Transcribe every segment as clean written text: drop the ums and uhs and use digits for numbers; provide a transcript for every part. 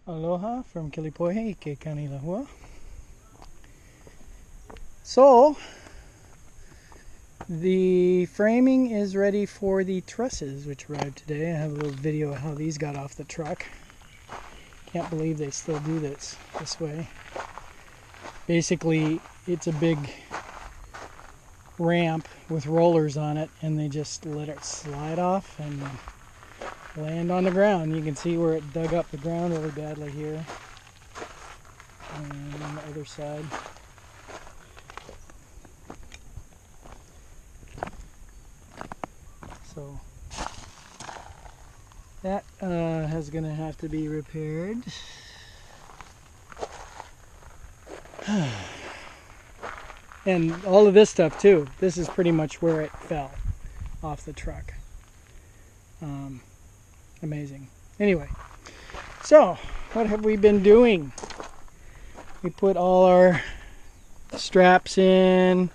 Aloha from Kilipohe, Ke Kanilahua. So, the framing is ready for the trusses, which arrived today. I have a little video of how these got off the truck. Can't believe they still do this way. Basically, it's a big ramp with rollers on it, and they just let it slide off and land on the ground. You can see where it dug up the ground really badly here, and on the other side. So that is going to have to be repaired. And all of this stuff too. This is pretty much where it fell off the truck. Amazing. Anyway, so what have we been doing? We put all our straps in,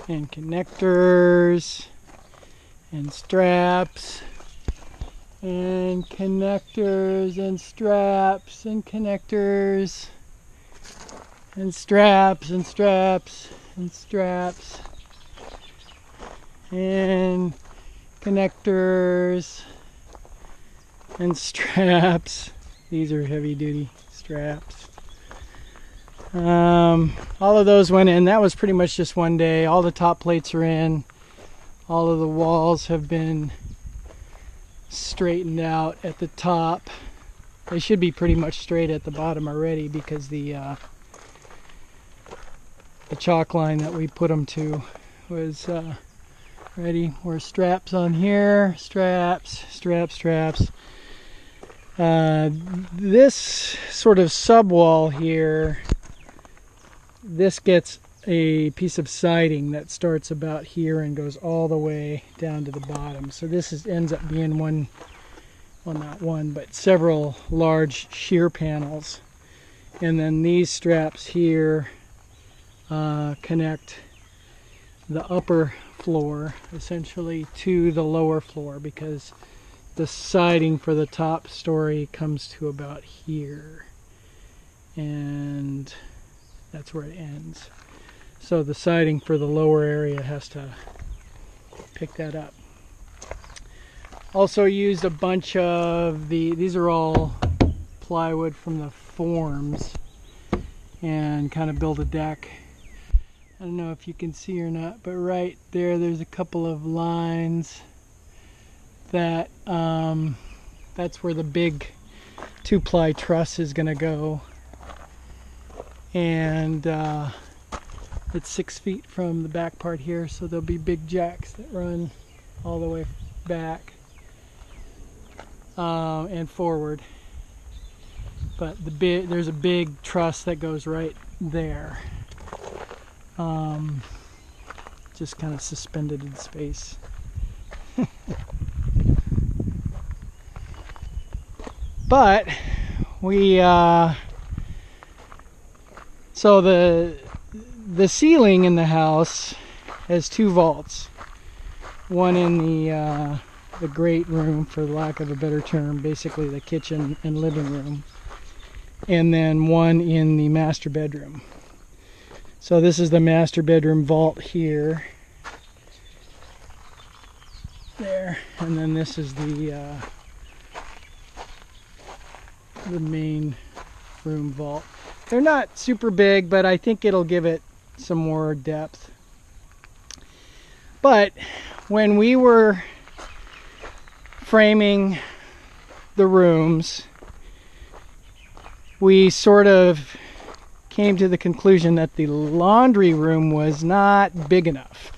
and connectors, and straps, and connectors, and straps, and connectors, and straps, and straps, and straps, and connectors, and straps. These are heavy duty straps. All of those went in. That was pretty much just one day. All the top plates are in. All of the walls have been straightened out at the top. They should be pretty much straight at the bottom already, because the chalk line that we put them to was ready. More straps on here. Straps, straps, straps. This sort of subwall here, this gets a piece of siding that starts about here and goes all the way down to the bottom. So this ends up being one, well, not one, but several large shear panels. And then these straps here connect the upper floor essentially to the lower floor, because the siding for the top story comes to about here, and that's where it ends. So the siding for the lower area has to pick that up. Also used a bunch of these are all plywood from the forms, and kind of build a deck. I don't know if you can see or not, but right there's a couple of lines that that's where the big 2-ply truss is going to go, and it's 6 feet from the back part here, so there'll be big jacks that run all the way back and forward. But there's a big truss that goes right there, just kind of suspended in space. But we so the ceiling in the house has 2 vaults. One in the great room, for lack of a better term, basically the kitchen and living room, and then one in the master bedroom. So this is the master bedroom vault here, there, and then this is the main room vault. They're not super big, but I think it'll give it some more depth. But when we were framing the rooms, we sort of came to the conclusion that the laundry room was not big enough.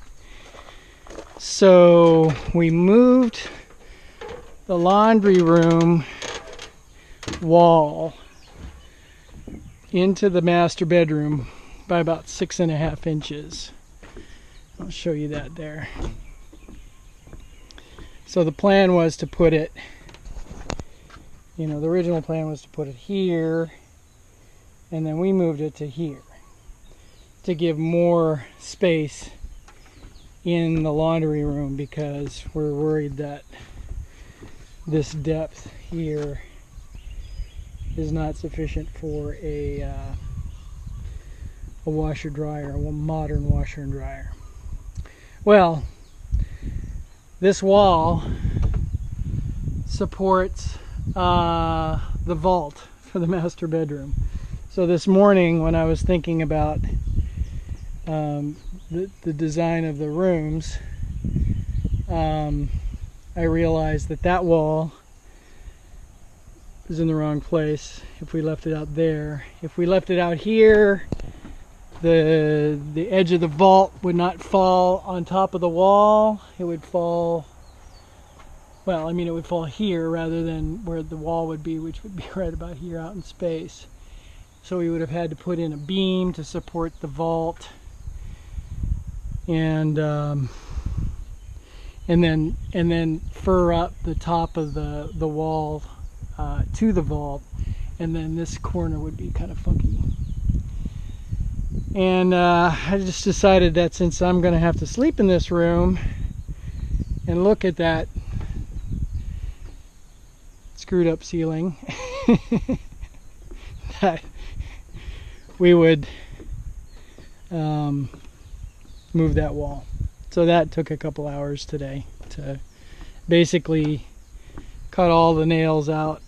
So we moved the laundry room wall into the master bedroom by about 6.5 inches. I'll show you that there. So the plan was to put it, the original plan was to put it here, and then we moved it to here to give more space in the laundry room, because we're worried that this depth here is not sufficient for a washer dryer, a modern washer and dryer. Well, this wall supports the vault for the master bedroom. So this morning when I was thinking about the design of the rooms, I realized that that wall is in the wrong place if we left it out there. If we left it out here, the edge of the vault would not fall on top of the wall. It would fall, well, I mean, it would fall here rather than where the wall would be, which would be right about here out in space. So we would have had to put in a beam to support the vault, and then fur up the top of the wall to the vault, and then this corner would be kind of funky. And I just decided that since I'm going to have to sleep in this room and look at that screwed up ceiling, that we would move that wall. So that took a couple hours today to basically cut all the nails out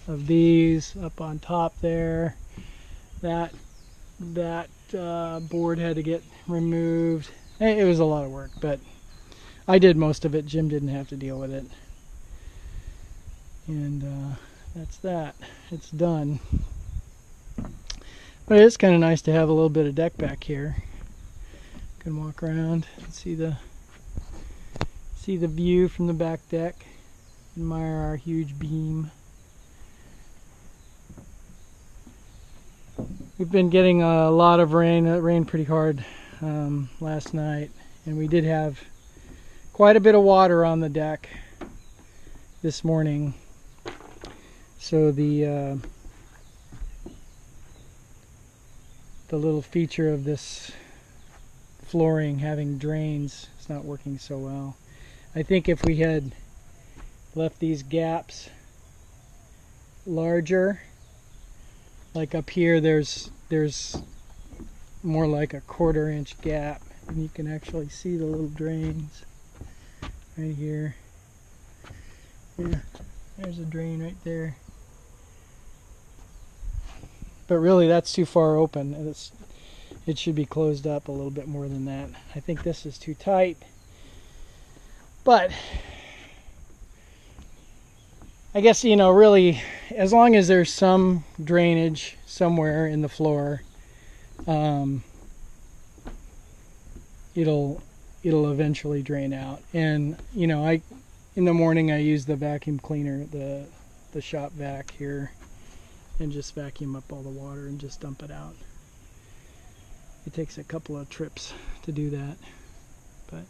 of these up on top there. That board had to get removed. It was a lot of work, but I did most of it. Jim didn't have to deal with it. And that's that. It's done. But it's kind of nice to have a little bit of deck back here. Can walk around and see the view from the back deck. Admire our huge beam. We've been getting a lot of rain. It rained pretty hard last night, and we did have quite a bit of water on the deck this morning. So the little feature of this flooring having drains is not working so well. I think if we had left these gaps larger, like up here there's more like a 1/4 inch gap, and you can actually see the little drains right here. Yeah, there's a drain right there. But really that's too far open, and it should be closed up a little bit more than that. I think this is too tight. But I guess, you know, really, as long as there's some drainage somewhere in the floor, it'll eventually drain out. And, you know, in the morning I use the vacuum cleaner, the shop vac here, and just vacuum up all the water and just dump it out. It takes a couple of trips to do that. But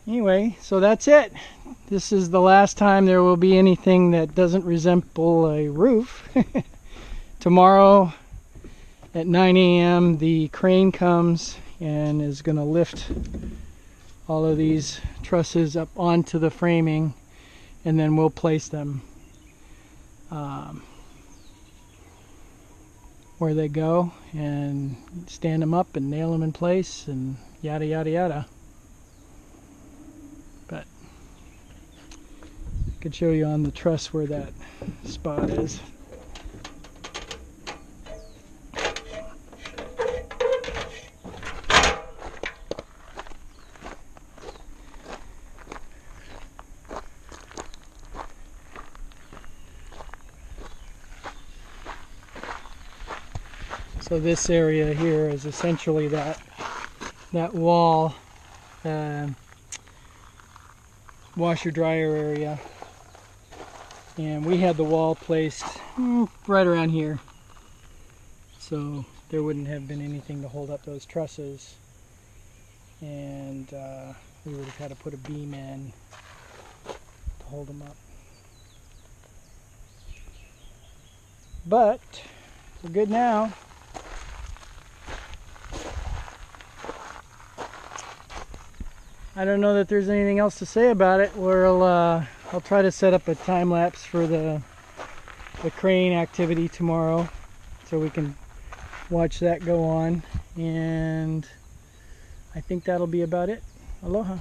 anyway, so that's it. This is the last time there will be anything that doesn't resemble a roof. Tomorrow at 9 a.m. the crane comes and is going to lift all of these trusses up onto the framing, and then we'll place them where they go and stand them up and nail them in place and yada yada yada. But I could show you on the truss where that spot is. So this area here is essentially that wall, washer dryer area, and we had the wall placed right around here, so there wouldn't have been anything to hold up those trusses, and we would have had to put a beam in to hold them up. But we're good now. I don't know that there's anything else to say about it. I'll try to set up a time lapse for the the crane activity tomorrow, so we can watch that go on. And I think that'll be about it. Aloha.